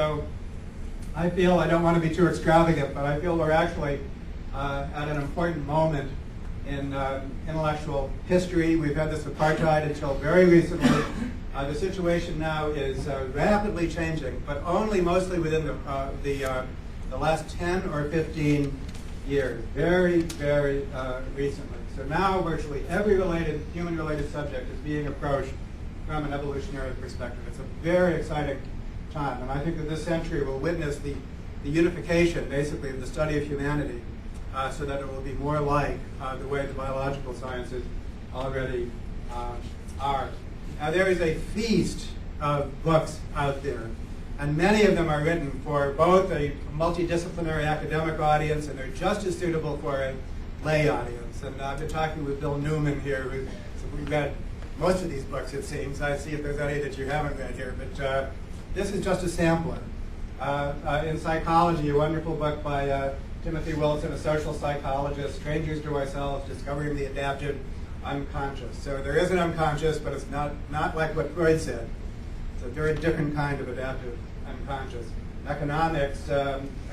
So I feel, I don't want to be too extravagant, but I feel we're actually at an important moment in intellectual history. We've had this apartheid until very recently. The situation now is rapidly changing, but only mostly within the last 10 or 15 years, very, very recently. So now virtually every human-related subject is being approached from an evolutionary perspective. It's a very exciting time, and I think that this century will witness the unification, basically, of the study of humanity, so that it will be more like the way the biological sciences already are. Now, there is a feast of books out there, and many of them are written for both a multidisciplinary academic audience, and they're just as suitable for a lay audience. And I've been talking with Bill Newman here, we've read most of these books, it seems. I see if there's any that you haven't read here, but this is just a sampler. In psychology, a wonderful book by Sloan Wilson, a social psychologist, Strangers to Ourselves, Discovering the Adaptive Unconscious. So there is an unconscious, but it's not like what Freud said. It's a very different kind of adaptive unconscious. Economics,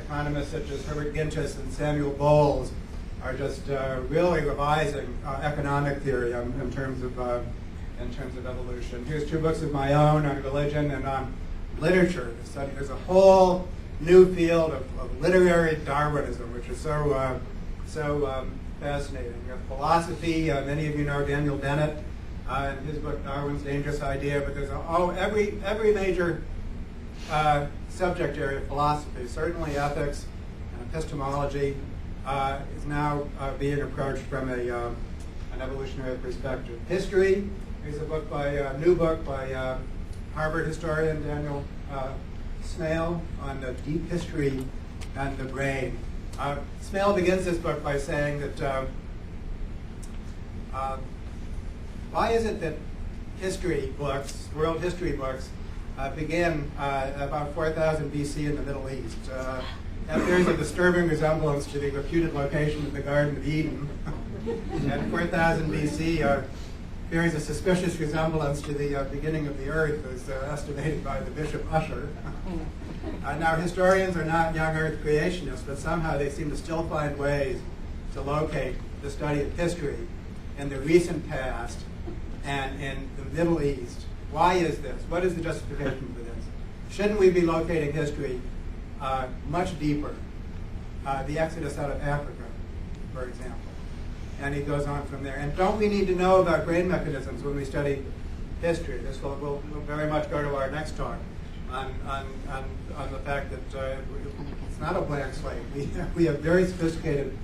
economists such as Herbert Gintis and Samuel Bowles are just really revising economic theory in terms of evolution. Here's two books of my own on religion and on literature. There's a whole new field of literary Darwinism, which is so fascinating. Philosophy, many of you know Daniel Dennett and his book Darwin's Dangerous Idea, but there's every major subject area of philosophy, certainly ethics and epistemology, is now being approached from an evolutionary perspective. History, there's a new book by Harvard historian Daniel Smale on the deep history and the brain. Smale begins this book by saying that why is it that history books, world history books, begin about 4000 BC in the Middle East? That bears a disturbing resemblance to the reputed location of the Garden of Eden. And 4000 BC bears a suspicious resemblance to the beginning of the earth, as estimated by the Bishop Usher. Now, historians are not young earth creationists, but somehow they seem to still find ways to locate the study of history in the recent past and in the Middle East. Why is this? What is the justification for this? Shouldn't we be locating history much deeper? The exodus out of Africa, for example. And he goes on from there. And don't we need to know about brain mechanisms when we study history? This will very much go to our next talk on the fact that it's not a blank slate. We have very sophisticated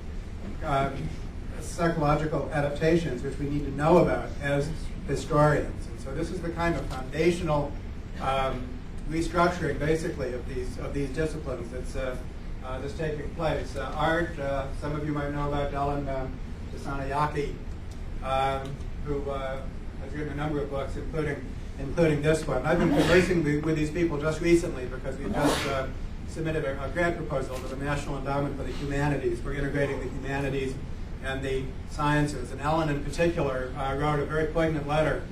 psychological adaptations which we need to know about as historians. And so this is the kind of foundational restructuring, basically, of these disciplines that's taking place. Art, some of you might know about Dylan Sanayaki, who has written a number of books, including this one. I've been conversing with these people just recently because we just submitted a grant proposal to the National Endowment for the Humanities for integrating the humanities and the sciences. And Ellen, in particular, wrote a very poignant letter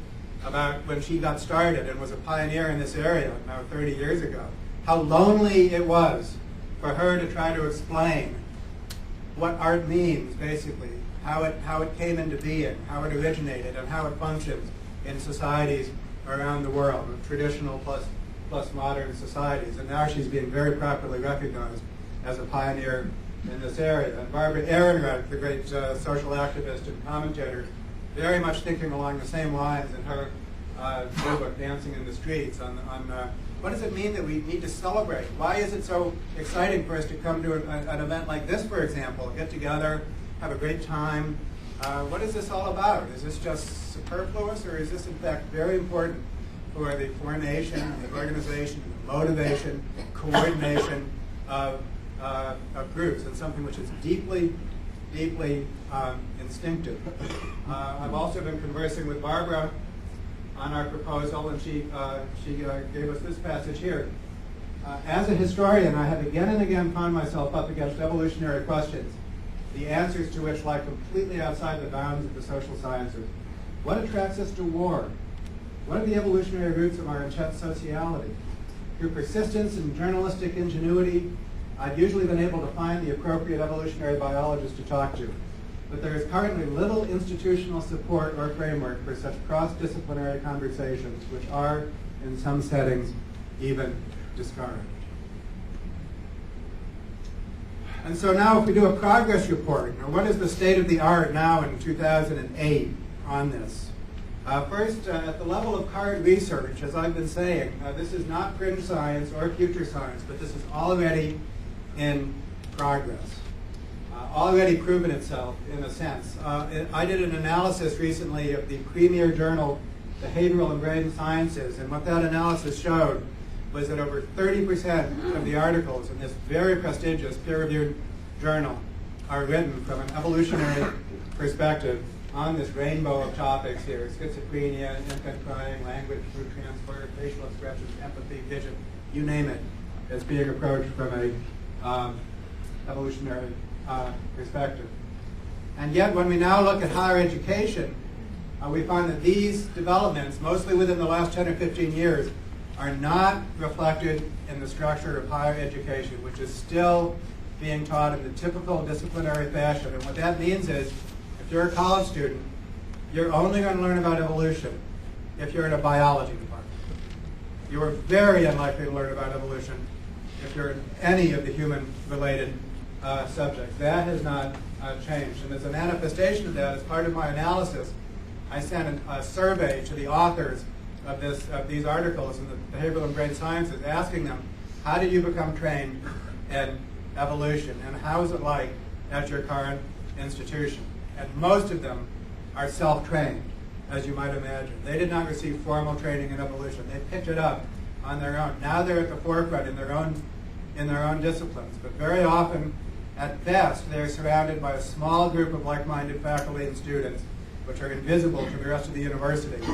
about when she got started and was a pioneer in this area now 30 years ago, how lonely it was for her to try to explain what art means, basically, how it came into being, how it originated, and how it functions in societies around the world, traditional plus modern societies. And now she's being very properly recognized as a pioneer in this area. And Barbara Ehrenreich, the great social activist and commentator, very much thinking along the same lines in her new book, Dancing in the Streets, on what does it mean that we need to celebrate? Why is it so exciting for us to come to an event like this, for example, get together, have a great time? What is this all about? Is this just superfluous, or is this in fact very important for the formation, the organization, the motivation, coordination of groups, and something which is deeply, deeply instinctive? I've also been conversing with Barbara on our proposal, and she gave us this passage here. As a historian, I have again and again found myself up against evolutionary questions, the answers to which lie completely outside the bounds of the social sciences. What attracts us to war? What are the evolutionary roots of our intense sociality? through persistence and journalistic ingenuity, I've usually been able to find the appropriate evolutionary biologist to talk to. But there is currently little institutional support or framework for such cross-disciplinary conversations, which are, in some settings, even discouraged. And so now if we do a progress report, what is the state of the art now in 2008 on this? First, at the level of current research, as I've been saying, this is not fringe science or future science, but this is already in progress, already proven itself in a sense. I did an analysis recently of the premier journal, Behavioral and Brain Sciences, and what that analysis showed was that over 30% of the articles in this very prestigious peer-reviewed journal are written from an evolutionary perspective on this rainbow of topics here: schizophrenia, infant crying, language, food transfer, facial expressions, empathy, vision, you name it. It's being approached from a evolutionary perspective. And yet when we now look at higher education, we find that these developments, mostly within the last 10 or 15 years, are not reflected in the structure of higher education, which is still being taught in the typical disciplinary fashion. And what that means is, if you're a college student, you're only going to learn about evolution if you're in a biology department. You are very unlikely to learn about evolution if you're in any of the human-related subjects. That has not changed. And as a manifestation of that, as part of my analysis, I sent a survey to the authors of these articles in the Behavioral and Brain Sciences, asking them, how did you become trained in evolution, and how is it like at your current institution? And most of them are self-trained, as you might imagine. They did not receive formal training in evolution. They picked it up on their own. Now they're at the forefront in their own disciplines. But very often, at best, they're surrounded by a small group of like-minded faculty and students, which are invisible to the rest of the university.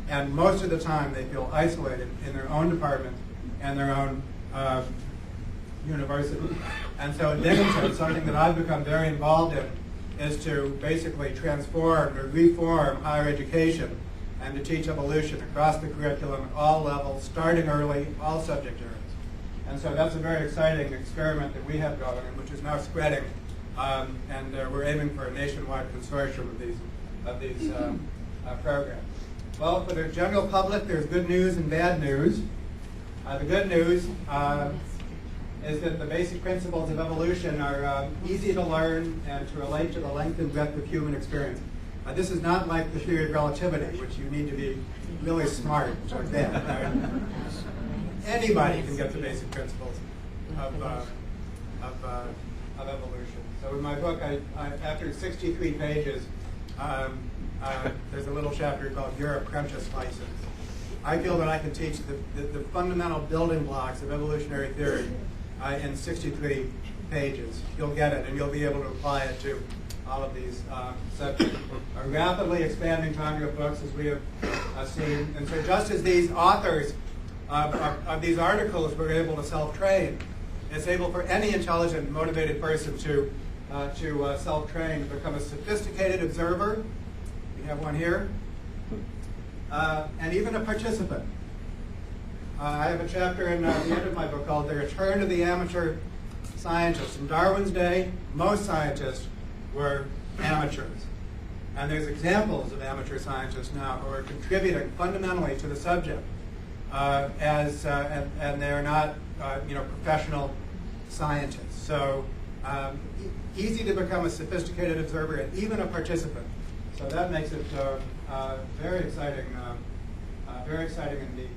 And most of the time, they feel isolated in their own department and their own university. And so at Binghamton, something that I've become very involved in is to basically transform or reform higher education and to teach evolution across the curriculum at all levels, starting early, all subject areas. And so that's a very exciting experiment that we have going, and which is now spreading. And we're aiming for a nationwide consortium of these programs. Well, for the general public, there's good news and bad news. The good news is that the basic principles of evolution are easy to learn and to relate to the length and breadth of human experience. This is not like the theory of relativity, which you need to be really smart to get. Anybody can get the basic principles of evolution. So in my book, after 63 pages, there's a little chapter called Your Apprentice License. I feel that I can teach the fundamental building blocks of evolutionary theory in 63 pages. You'll get it, and you'll be able to apply it to all of these subjects. A rapidly expanding genre of books, as we have seen. And so just as these authors of these articles were able to self-train, it's able for any intelligent, motivated person to self-train, to become a sophisticated observer. We have one here. And even a participant. I have a chapter in the end of my book called The Return of the Amateur Scientist. In Darwin's day, most scientists were amateurs. And there's examples of amateur scientists now who are contributing fundamentally to the subject, and they're not professional scientists. So easy to become a sophisticated observer and even a participant. So that makes it very exciting indeed.